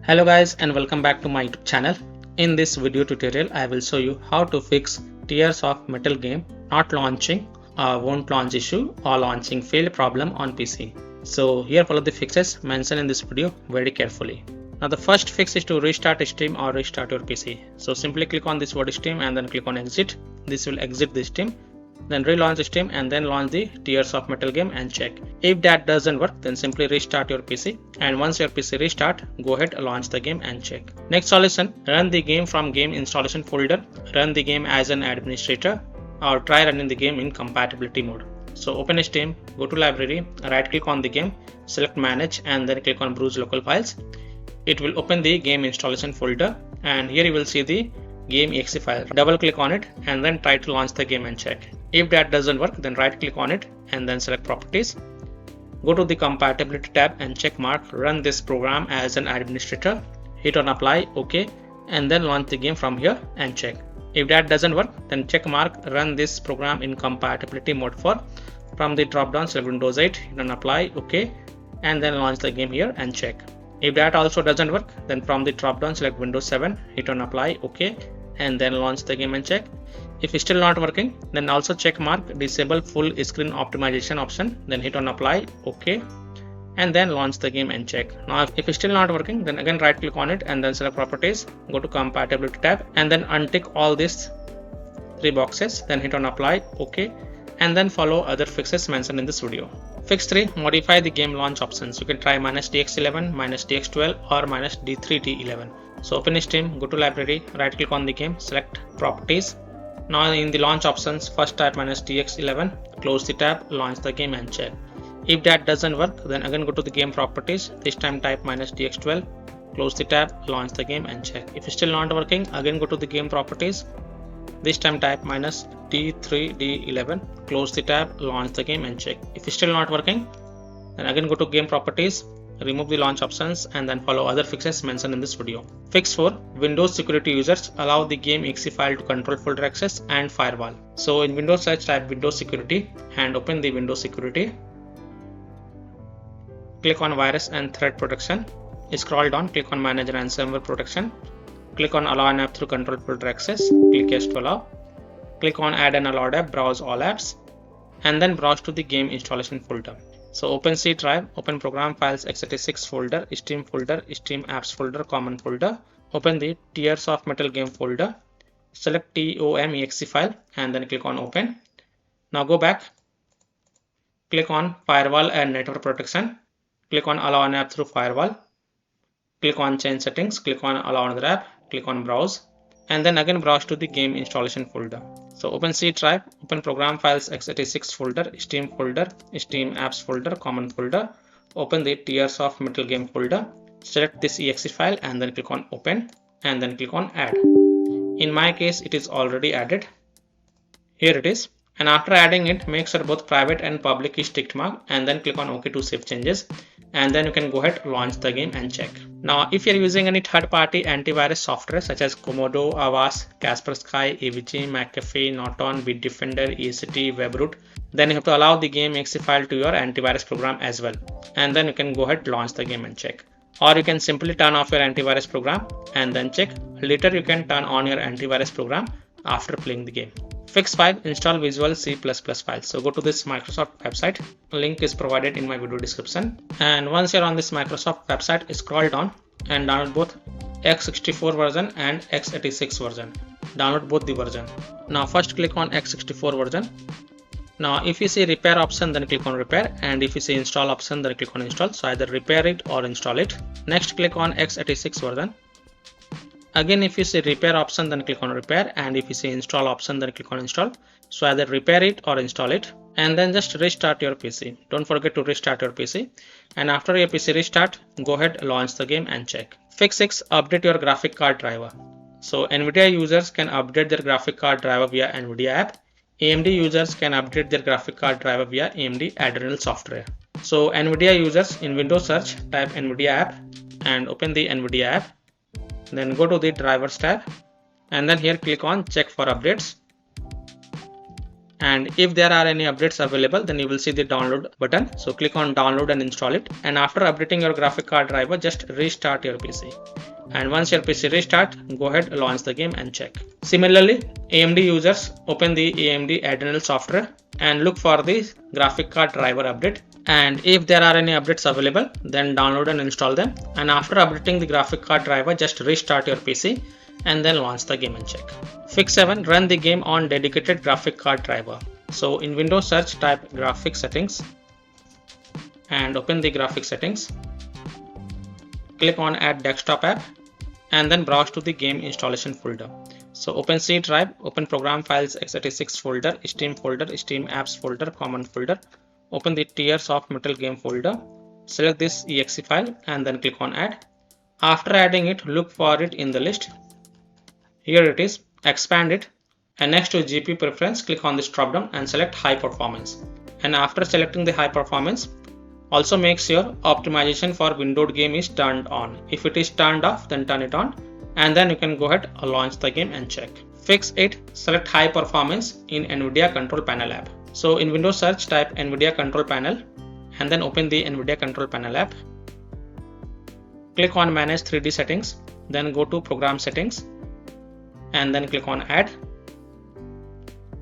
Hello guys and welcome back to my YouTube channel. In this video tutorial I will show you how to fix Tears of Metal game not launching, won't launch issue or launching fail problem on PC. So here follow the fixes mentioned in this video very carefully. Now the first fix is to restart Steam or restart your PC. So simply click on this word Steam and then click on exit. This will exit the Steam. Then relaunch Steam and then launch the Tears of Metal game and check. If that doesn't work, then simply restart your PC, and once your PC restart, go ahead launch the game and check. Next solution, run the game from game installation folder, run the game as an administrator, or try running the game in compatibility mode. So open Steam, go to library, right click on the game, select manage and then click on browse local files. It will open the game installation folder and here you will see the game exe file. Double click on it and then try to launch the game and check. If that doesn't work, then right click on it and then select properties. Go to the compatibility tab and check mark run this program as an administrator. Hit on apply, OK, and then launch the game from here and check. If that doesn't work, then check mark run this program in compatibility mode for. From the drop down select Windows 8, hit on apply, OK, and then launch the game here and check. If that also doesn't work, then from the drop down select Windows 7, hit on apply, OK, and then launch the game and check. If it's still not working, then also check mark disable full screen optimization option, then hit on apply, OK, and then launch the game and check. Now if it's still not working, then again right click on it and then select properties, go to compatibility tab and then untick all these three boxes, then hit on apply, OK, and then follow other fixes mentioned in this video. Fix 3, modify the game launch options. You can try -DX11, -DX12 or -D3D11. So open Steam, go to library, right click on the game, select properties. Now in the launch options, first type -DX11, close the tab, launch the game and check. If that doesn't work, then again go to the game properties, this time type -DX12, close the tab, launch the game and check. If it's still not working, again go to the game properties, this time type -D3D11, close the tab, launch the game and check. If it's still not working, then again go to game properties, remove the launch options and then follow other fixes mentioned in this video. Fix 4, Windows security users allow the game exe file to control folder access and firewall. So in Windows search type Windows security and open the Windows security. Click on virus and threat protection. Scroll down, click on manage ransomware protection. Click on allow an app through control folder access. Click yes to allow. Click on add an allowed app, browse all apps and then browse to the game installation folder. So open C drive, open program files x86 folder, Steam folder, Steam apps folder, common folder. Open the Tears of Metal game folder. Select TOM exe file and then click on open. Now go back. Click on firewall and network protection. Click on allow an app through firewall. Click on change settings. Click on allow another app. Click on browse and then again browse to the game installation folder. So open C drive, open program files x86 folder, Steam folder, Steam apps folder, common folder. Open the Tears of Metal game folder. Select this exe file and then click on open and then click on add. In my case it is already added. Here it is. And after adding it, make sure both private and public is ticked mark and then click on OK to save changes. And then you can go ahead launch the game and check. Now if you're using any third-party antivirus software such as Komodo, Avast, Kaspersky, AVG, McAfee, Norton, Bitdefender, ECT, Webroot, then you have to allow the game exe file to your antivirus program as well. And then you can go ahead launch the game and check. Or you can simply turn off your antivirus program and then check. Later you can turn on your antivirus program after playing the game. Fix 5, install Visual C++ files. So go to this Microsoft website. Link is provided in my video description. And once you're on this Microsoft website, scroll down and download both x64 version and x86 version. Download both the version. Now first click on x64 version. Now if you see repair option, then click on repair, and if you see install option, then click on install. So either repair it or install it. Next click on x86 version. Again, if you see repair option, then click on repair, and if you see install option, then click on install. So either repair it or install it, and then just restart your PC. Don't forget to restart your PC. And after your PC restart, go ahead, launch the game and check. Fix 6, update your graphic card driver. So NVIDIA users can update their graphic card driver via NVIDIA app. AMD users can update their graphic card driver via AMD Adrenal software. So NVIDIA users in Windows search type NVIDIA app and open the NVIDIA app. Then go to the drivers tab and then here click on check for updates. And if there are any updates available, then you will see the download button. So click on download and install it. And after updating your graphic card driver, just restart your PC. And once your PC restart, go ahead, launch the game and check. Similarly, AMD users open the AMD Adrenal software and look for the graphic card driver update. And if there are any updates available, then download and install them. And after updating the graphic card driver, just restart your PC and then launch the game and check. Fix 7, run the game on dedicated graphic card driver. So in Windows search, type graphic settings and open the graphic settings. Click on add desktop app and then browse to the game installation folder. So open C drive, open program files x86 folder, Steam folder, Steam apps folder, common folder. Open the Tears of Metal game folder. Select this exe file and then click on add. After adding it, look for it in the list. Here it is, expand it, and next to GPU preference, click on this drop down and select high performance. And after selecting the high performance, also make sure optimization for windowed game is turned on. If it is turned off, then turn it on, and then you can go ahead and launch the game and check. Fix 8, select high performance in NVIDIA Control Panel app. So in Windows search, type NVIDIA Control Panel and then open the NVIDIA Control Panel app. Click on manage 3D settings, then go to program settings and then click on add.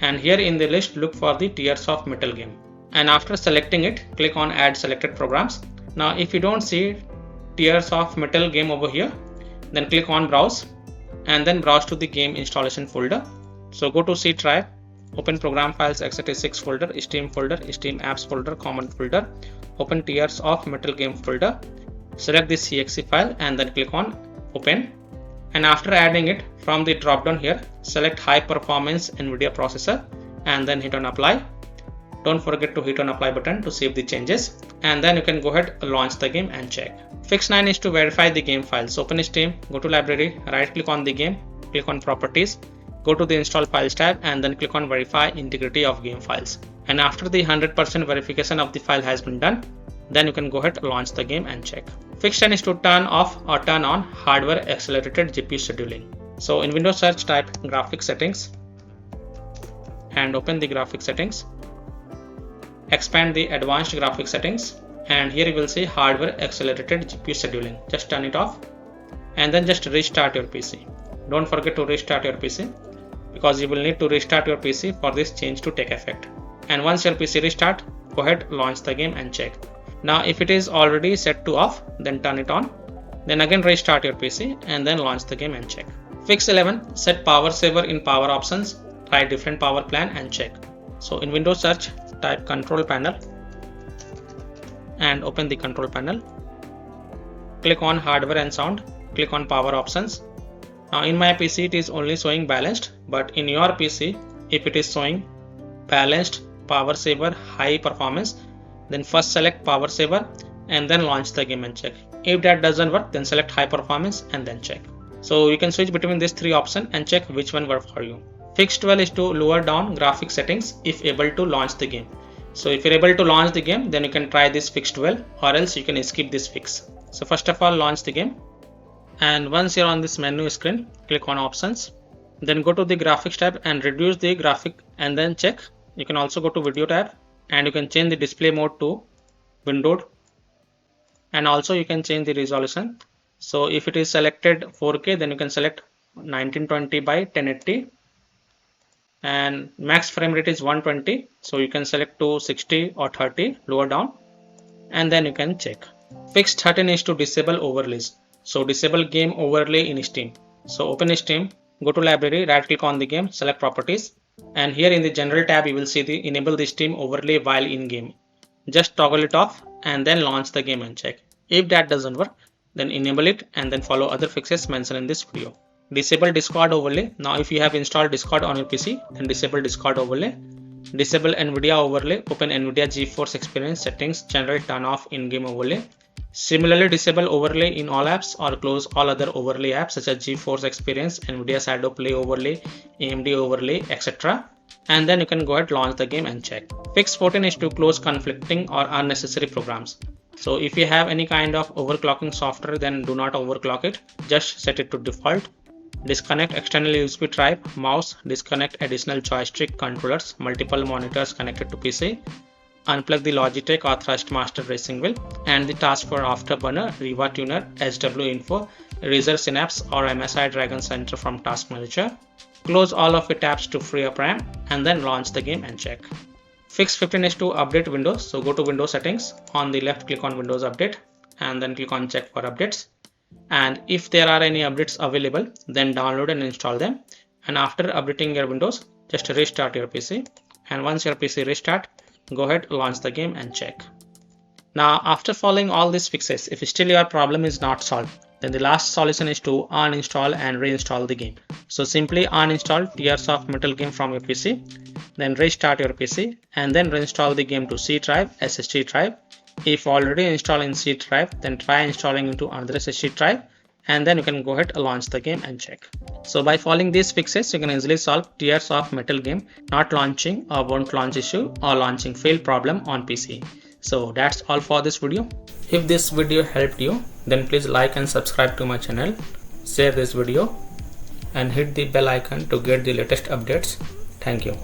And here in the list, look for the Tears of Metal game. And after selecting it, click on add selected programs. Now if you don't see Tears of Metal game over here, then click on browse and then browse to the game installation folder. So go to C drive, open program files x86 folder, Steam folder, Steam apps folder, common folder. Open Tears of Metal game folder. Select this exe file and then click on open. And after adding it, from the drop down here, select high performance NVIDIA processor and then hit on apply. Don't forget to hit on apply button to save the changes, and then you can go ahead and launch the game and check. Fix 9 is to verify the game files. Open Steam, go to library, right click on the game, click on properties, go to the install files tab and then click on verify integrity of game files. And after the 100% verification of the file has been done, then you can go ahead and launch the game and check. Fix 10 is to turn off or turn on hardware accelerated GPU scheduling. So in Windows search, type graphic settings and open the graphic settings. Expand the advanced graphic settings and here you will see hardware accelerated GPU scheduling. Just turn it off and then just restart your PC. Don't forget to restart your PC because you will need to restart your PC for this change to take effect. And once your PC restart, go ahead, launch the game and check. Now if it is already set to off, then turn it on. Then again restart your PC and then launch the game and check. Fix 11, set power saver in power options. Try different power plan and check. So in Windows search, type control panel and open the control panel. Click on hardware and sound. Click on power options. Now in my PC it is only showing balanced, but in your PC if it is showing balanced, power saver, high performance, then first select power saver and then launch the game and check. If that doesn't work, then select high performance and then check. So you can switch between these three options and check which one works for you. Fix 12 is to lower down graphic settings if able to launch the game. So if you're able to launch the game, then you can try this fix 12 or else you can skip this fix. So first of all, launch the game. And once you're on this menu screen, click on options. Then go to the graphics tab and reduce the graphic and then check. You can also go to video tab and you can change the display mode to windowed. And also you can change the resolution. So if it is selected 4K, then you can select 1920 by 1080. And max frame rate is 120. So you can select to 60 or 30 lower down. And then you can check. Fix 13 is to disable overlays. So disable game overlay in Steam. So open Steam, go to library, right click on the game, select properties. And here in the general tab, you will see the enable the Steam overlay while in game. Just toggle it off and then launch the game and check. If that doesn't work, then enable it and then follow other fixes mentioned in this video. Disable Discord overlay. Now if you have installed Discord on your PC, then disable Discord overlay. Disable NVIDIA overlay. Open NVIDIA GeForce Experience settings, general turn off in-game overlay. Similarly, disable overlay in all apps or close all other overlay apps such as GeForce Experience, NVIDIA Shadow Play overlay, AMD overlay, etc. And then you can go ahead, launch the game and check. Fix 14 is to close conflicting or unnecessary programs. So if you have any kind of overclocking software, then do not overclock it. Just set it to default. Disconnect external USB drive, mouse, disconnect additional joystick controllers, multiple monitors connected to PC, unplug the Logitech or Thrustmaster racing wheel, and the taskbar Afterburner, Riva Tuner, SW Info, Razer Synapse or MSI Dragon Center from Task Manager. Close all of your tabs to free up RAM and then launch the game and check. Fix 15 is to update Windows. So go to Windows settings. On the left, click on Windows Update and then click on check for updates. And if there are any updates available, then download and install them. And after updating your Windows, just restart your PC. And once your PC restart, go ahead, launch the game and check. Now, after following all these fixes, if still your problem is not solved, then the last solution is to uninstall and reinstall the game. So simply uninstall Tears of Metal game from your PC, then restart your PC and then reinstall the game to C drive, SSD drive. If already installed in C drive, then try installing into another SSD drive and then you can go ahead and launch the game and check. So by following these fixes, you can easily solve Tears of Metal game not launching or won't launch issue or launching fail problem on PC. So that's all for this video. If this video helped you, then please like and subscribe to my channel, share this video and hit the bell icon to get the latest updates. Thank you.